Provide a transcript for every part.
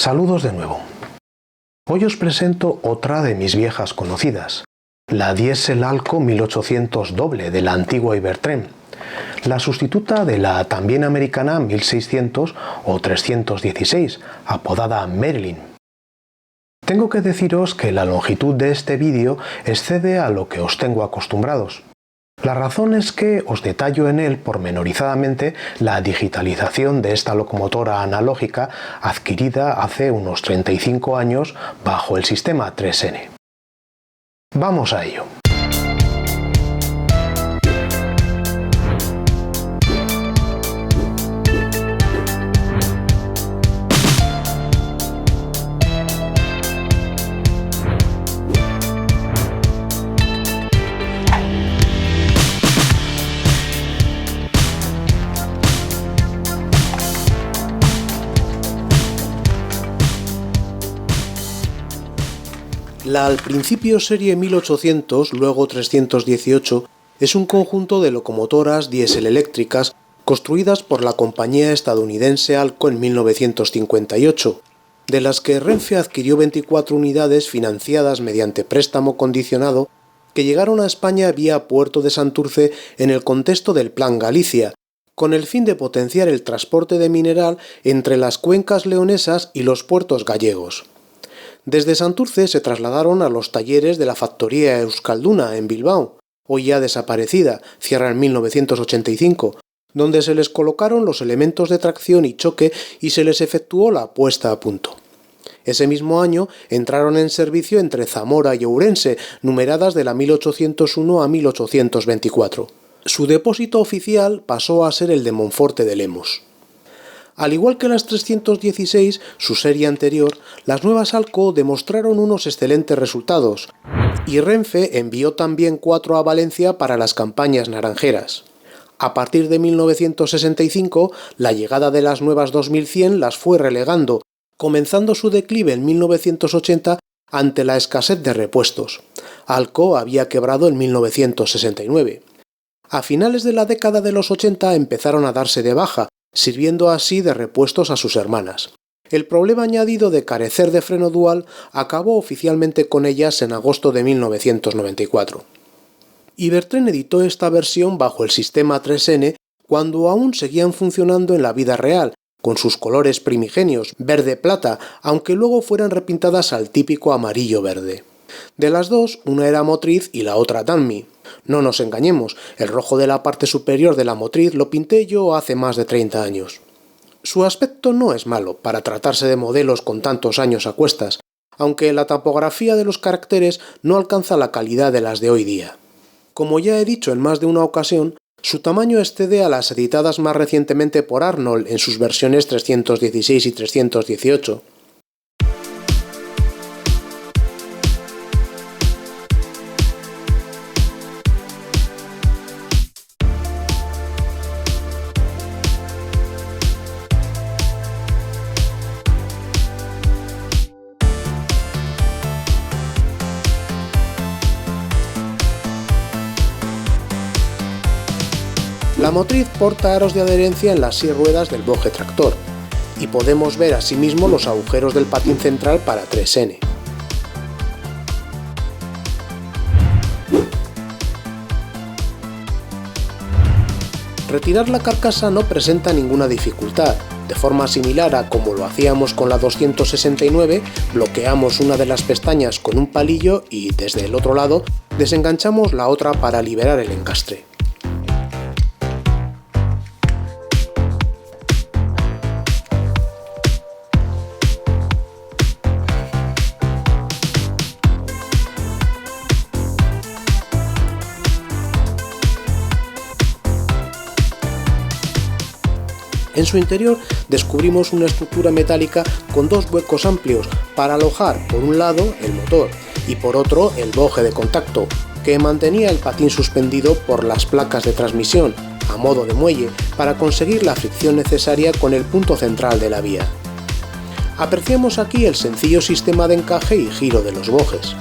Saludos de nuevo. Hoy os presento otra de mis viejas conocidas, la Diesel Alco 1800 doble de la antigua Ibertren, la sustituta de la también americana 1600 o 316, apodada Marilyn. Tengo que deciros que la longitud de este vídeo excede a lo que os tengo acostumbrados. La razón es que os detallo en él pormenorizadamente la digitalización de esta locomotora analógica adquirida hace unos 35 años bajo el sistema 3N. Vamos a ello. La al principio serie 1800, luego 318, es un conjunto de locomotoras diésel eléctricas construidas por la compañía estadounidense Alco en 1958, de las que Renfe adquirió 24 unidades financiadas mediante préstamo condicionado que llegaron a España vía Puerto de Santurce en el contexto del Plan Galicia, con el fin de potenciar el transporte de mineral entre las cuencas leonesas y los puertos gallegos. Desde Santurce se trasladaron a los talleres de la factoría Euskalduna en Bilbao, hoy ya desaparecida, cierra en 1985, donde se les colocaron los elementos de tracción y choque y se les efectuó la puesta a punto. Ese mismo año entraron en servicio entre Zamora y Ourense, numeradas de la 1801 a 1824. Su depósito oficial pasó a ser el de Monforte de Lemos. Al igual que las 316, su serie anterior, las nuevas Alco demostraron unos excelentes resultados, y Renfe envió también 4 a Valencia para las campañas naranjeras. A partir de 1965, la llegada de las nuevas 2100 las fue relegando, comenzando su declive en 1980 ante la escasez de repuestos. Alco había quebrado en 1969. A finales de la década de los 80 empezaron a darse de baja, sirviendo así de repuestos a sus hermanas. El problema añadido de carecer de freno dual acabó oficialmente con ellas en agosto de 1994. Ibertren editó esta versión bajo el sistema 3N cuando aún seguían funcionando en la vida real, con sus colores primigenios, verde-plata, aunque luego fueran repintadas al típico amarillo-verde. De las dos, una era motriz y la otra Danmi. No nos engañemos, el rojo de la parte superior de la motriz lo pinté yo hace más de 30 años. Su aspecto no es malo para tratarse de modelos con tantos años a cuestas, aunque la tipografía de los caracteres no alcanza la calidad de las de hoy día. Como ya he dicho en más de una ocasión, su tamaño excede a las editadas más recientemente por Arnold en sus versiones 316 y 318. La motriz porta aros de adherencia en las 6 ruedas del boje tractor, y podemos ver asimismo los agujeros del patín central para 3N. Retirar la carcasa no presenta ninguna dificultad. De forma similar a como lo hacíamos con la 269, bloqueamos una de las pestañas con un palillo y, desde el otro lado, desenganchamos la otra para liberar el encastre. En su interior descubrimos una estructura metálica con 2 huecos amplios para alojar por un lado el motor y por otro el boje de contacto, que mantenía el patín suspendido por las placas de transmisión, a modo de muelle, para conseguir la fricción necesaria con el punto central de la vía. Apreciamos aquí el sencillo sistema de encaje y giro de los bojes.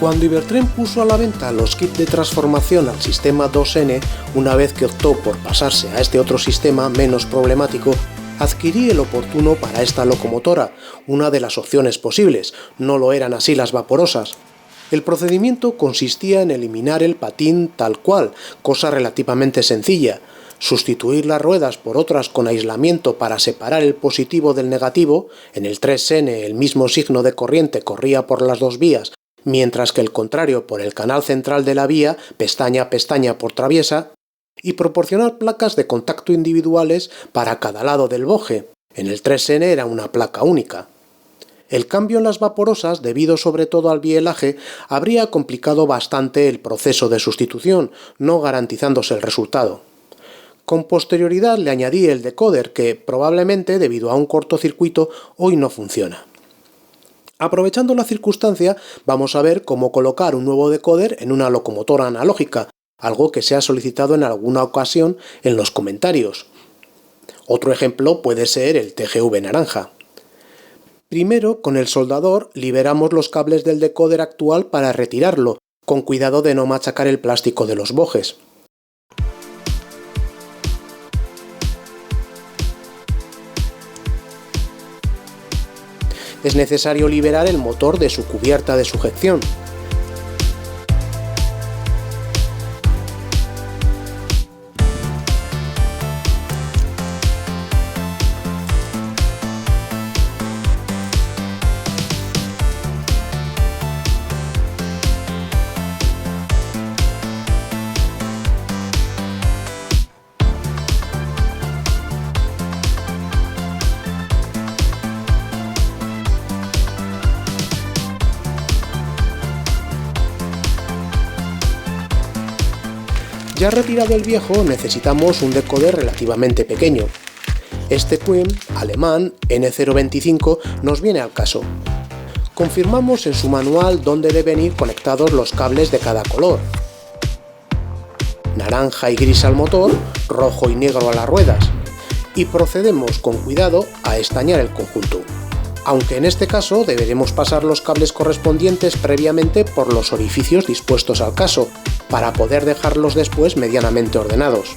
Cuando Ibertren puso a la venta los kits de transformación al sistema 2N, una vez que optó por pasarse a este otro sistema menos problemático, adquirí el oportuno para esta locomotora, una de las opciones posibles, no lo eran así las vaporosas. El procedimiento consistía en eliminar el patín tal cual, cosa relativamente sencilla, sustituir las ruedas por otras con aislamiento para separar el positivo del negativo, en el 3N el mismo signo de corriente corría por las dos vías, mientras que el contrario por el canal central de la vía, pestaña a pestaña por traviesa, y proporcionar placas de contacto individuales para cada lado del boje. En el 3N era una placa única. El cambio en las vaporosas, debido sobre todo al bielaje, habría complicado bastante el proceso de sustitución, no garantizándose el resultado. Con posterioridad le añadí el decoder que, probablemente debido a un cortocircuito, hoy no funciona. Aprovechando la circunstancia, vamos a ver cómo colocar un nuevo decoder en una locomotora analógica, algo que se ha solicitado en alguna ocasión en los comentarios. Otro ejemplo puede ser el TGV naranja. Primero, con el soldador, liberamos los cables del decoder actual para retirarlo, con cuidado de no machacar el plástico de los bojes. Es necesario liberar el motor de su cubierta de sujeción. Ya retirado el viejo, necesitamos un decoder relativamente pequeño. Este Quim alemán N025 nos viene al caso. Confirmamos en su manual dónde deben ir conectados los cables de cada color. Naranja y gris al motor, rojo y negro a las ruedas. Y procedemos con cuidado a estañar el conjunto. Aunque en este caso deberemos pasar los cables correspondientes previamente por los orificios dispuestos al caso, para poder dejarlos después medianamente ordenados.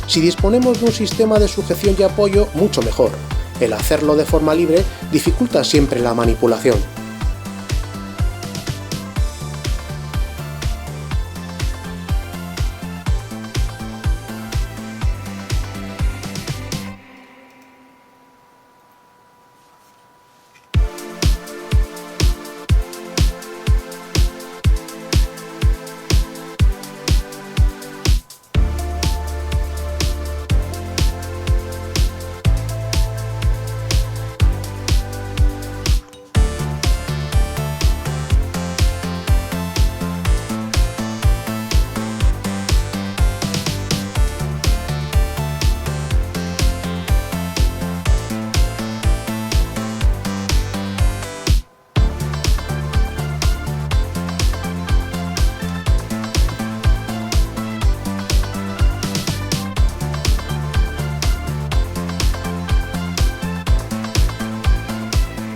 Si disponemos de un sistema de sujeción y apoyo, mucho mejor. El hacerlo de forma libre dificulta siempre la manipulación.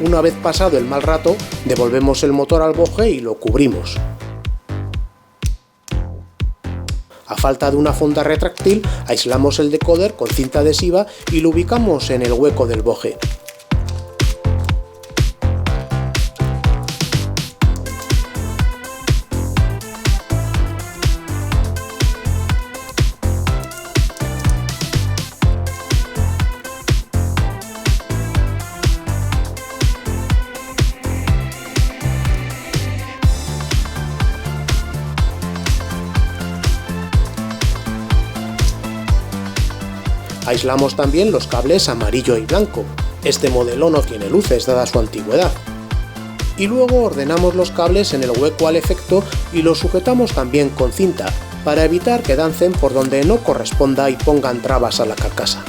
Una vez pasado el mal rato, devolvemos el motor al boje y lo cubrimos. A falta de una funda retráctil, aislamos el decoder con cinta adhesiva y lo ubicamos en el hueco del boje. Aislamos también los cables amarillo y blanco. Este modelo no tiene luces dada su antigüedad. Y luego ordenamos los cables en el hueco al efecto y los sujetamos también con cinta, para evitar que dancen por donde no corresponda y pongan trabas a la carcasa.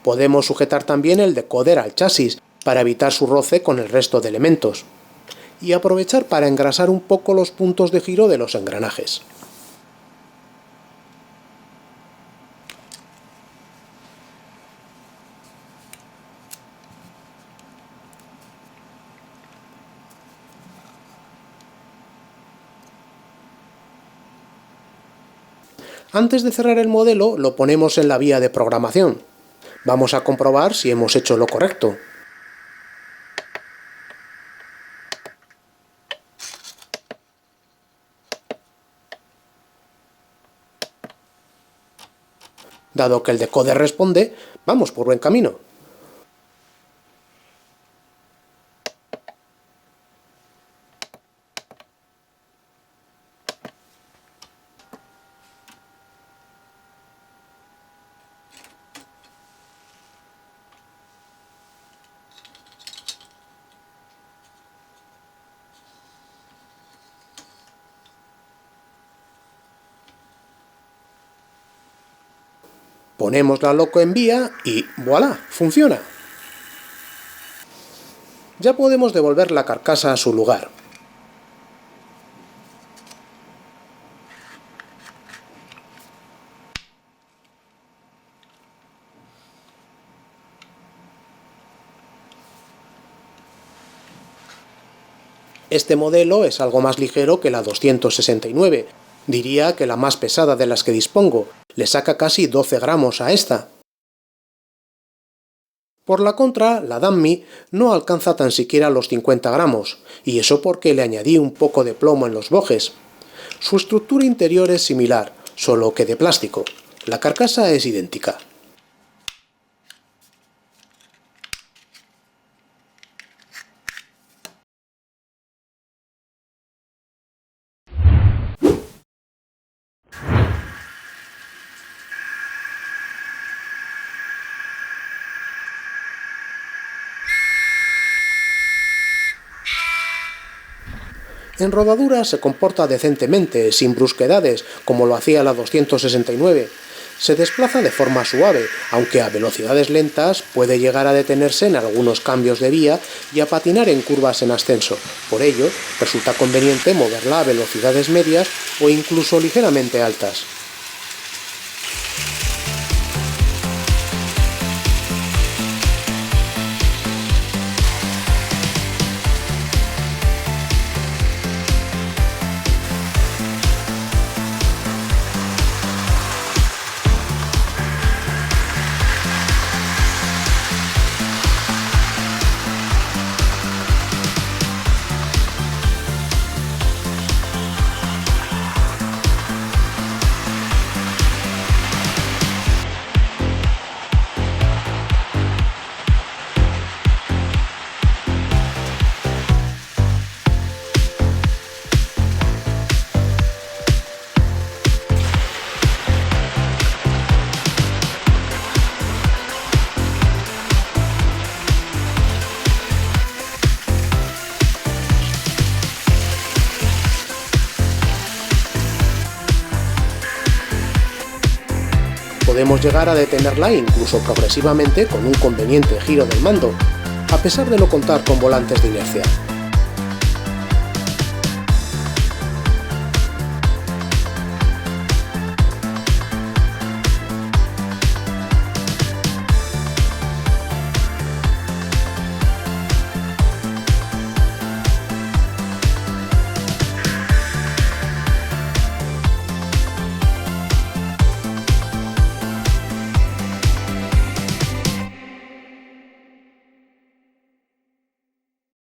Podemos sujetar también el decoder al chasis para evitar su roce con el resto de elementos y aprovechar para engrasar un poco los puntos de giro de los engranajes. Antes de cerrar el modelo, lo ponemos en la vía de programación. Vamos a comprobar si hemos hecho lo correcto. Dado que el decoder responde, vamos por buen camino. Ponemos la loco en vía y ¡voilá! ¡Funciona! Ya podemos devolver la carcasa a su lugar. Este modelo es algo más ligero que la 269, diría que la más pesada de las que dispongo, le saca casi 12 gramos a esta. Por la contra, la Dummy no alcanza tan siquiera los 50 gramos, y eso porque le añadí un poco de plomo en los bojes. Su estructura interior es similar, solo que de plástico. La carcasa es idéntica. En rodadura se comporta decentemente, sin brusquedades, como lo hacía la 269. Se desplaza de forma suave, aunque a velocidades lentas puede llegar a detenerse en algunos cambios de vía y a patinar en curvas en ascenso. Por ello, resulta conveniente moverla a velocidades medias o incluso ligeramente altas. Podemos llegar a detenerla incluso progresivamente con un conveniente giro del mando, a pesar de no contar con volantes de inercia.